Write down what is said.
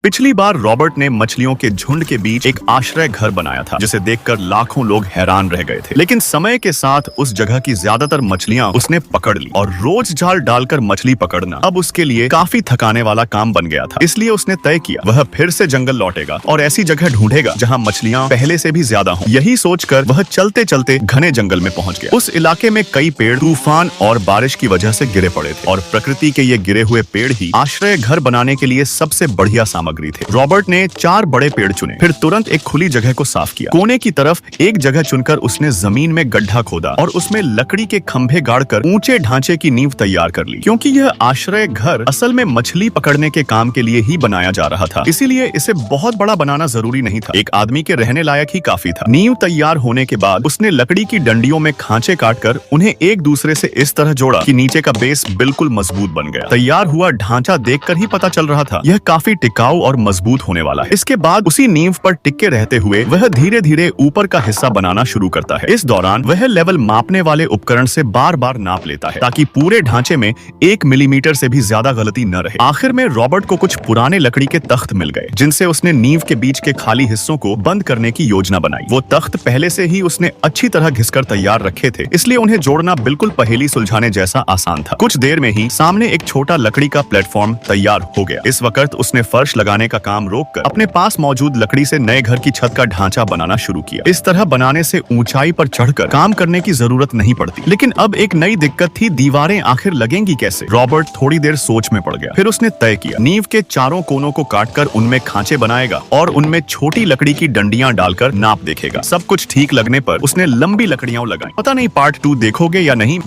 पिछली बार रॉबर्ट ने मछलियों के झुंड के बीच एक आश्रय घर बनाया था, जिसे देखकर लाखों लोग हैरान रह गए थे। लेकिन समय के साथ उस जगह की ज्यादातर मछलियां उसने पकड़ ली और रोज जाल डालकर मछली पकड़ना अब उसके लिए काफी थकाने वाला काम बन गया था। इसलिए उसने तय किया वह फिर से जंगल लौटेगा और ऐसी जगह ढूंढेगा जहां मछलियां पहले से भी ज्यादा हों। यही सोचकर वह चलते चलते घने जंगल में पहुंच गया। उस इलाके में कई पेड़ तूफान और बारिश की वजह से गिरे पड़े थे और प्रकृति के ये गिरे हुए पेड़ ही आश्रय घर बनाने के लिए सबसे बढ़िया सामग्री थे। रॉबर्ट ने 4 बड़े पेड़ चुने, फिर तुरंत एक खुली जगह को साफ किया। कोने की तरफ एक जगह चुनकर उसने जमीन में गड्ढा खोदा और उसमें लकड़ी के खंभे गाड़कर ऊंचे ढांचे की नींव तैयार कर ली। क्योंकि यह आश्रय घर असल में मछली पकड़ने के काम के लिए ही बनाया जा रहा था, इसीलिए इसे बहुत बड़ा बनाना जरूरी नहीं था। एक आदमी के रहने लायक ही काफी था। नींव तैयार होने के बाद उसने लकड़ी की डंडियों में खांचे काटकर उन्हें एक दूसरे से इस तरह जोड़ा कि नीचे का बेस बिल्कुल मजबूत बन गया। तैयार हुआ ढांचा देखकर ही पता चल रहा था यह काफी टिकाऊ और मजबूत होने वाला है। इसके बाद उसी नींव पर टिके रहते हुए वह धीरे धीरे ऊपर का हिस्सा बनाना शुरू करता है। इस दौरान वह लेवल मापने वाले उपकरण से बार बार नाप लेता है ताकि पूरे ढांचे में 1 मिलीमीटर से भी ज्यादा गलती न रहे। आखिर में रॉबर्ट को कुछ पुराने लकड़ी के तख्त मिल गए, जिनसे उसने नींव के बीच के खाली हिस्सों को बंद करने की योजना बनाई। वो तख्त पहले से ही उसने अच्छी तरह घिसकर तैयार रखे थे, इसलिए उन्हें जोड़ना बिल्कुल पहेली सुलझाने जैसा आसान था। कुछ देर में ही सामने एक छोटा लकड़ी का प्लेटफॉर्म तैयार हो गया। इस वक्त उसने फर्श लगाने का काम रोककर अपने पास मौजूद लकड़ी से नए घर की छत का ढांचा बनाना शुरू किया। इस तरह बनाने से ऊंचाई पर चढ़कर काम करने की जरूरत नहीं पड़ती। लेकिन अब एक नई दिक्कत थी, दीवारें आखिर लगेंगी कैसे? रॉबर्ट थोड़ी देर सोच में पड़ गया। फिर उसने तय किया नींव के चारों कोनों को काटकर उनमें खांचे बनाएगा और उनमें छोटी लकड़ी की डंडियां डालकर नाप देखेगा। सब कुछ ठीक लगने पर उसने लंबी लकड़ियां लगाई। पता नहीं पार्ट 2 देखोगे या नहीं।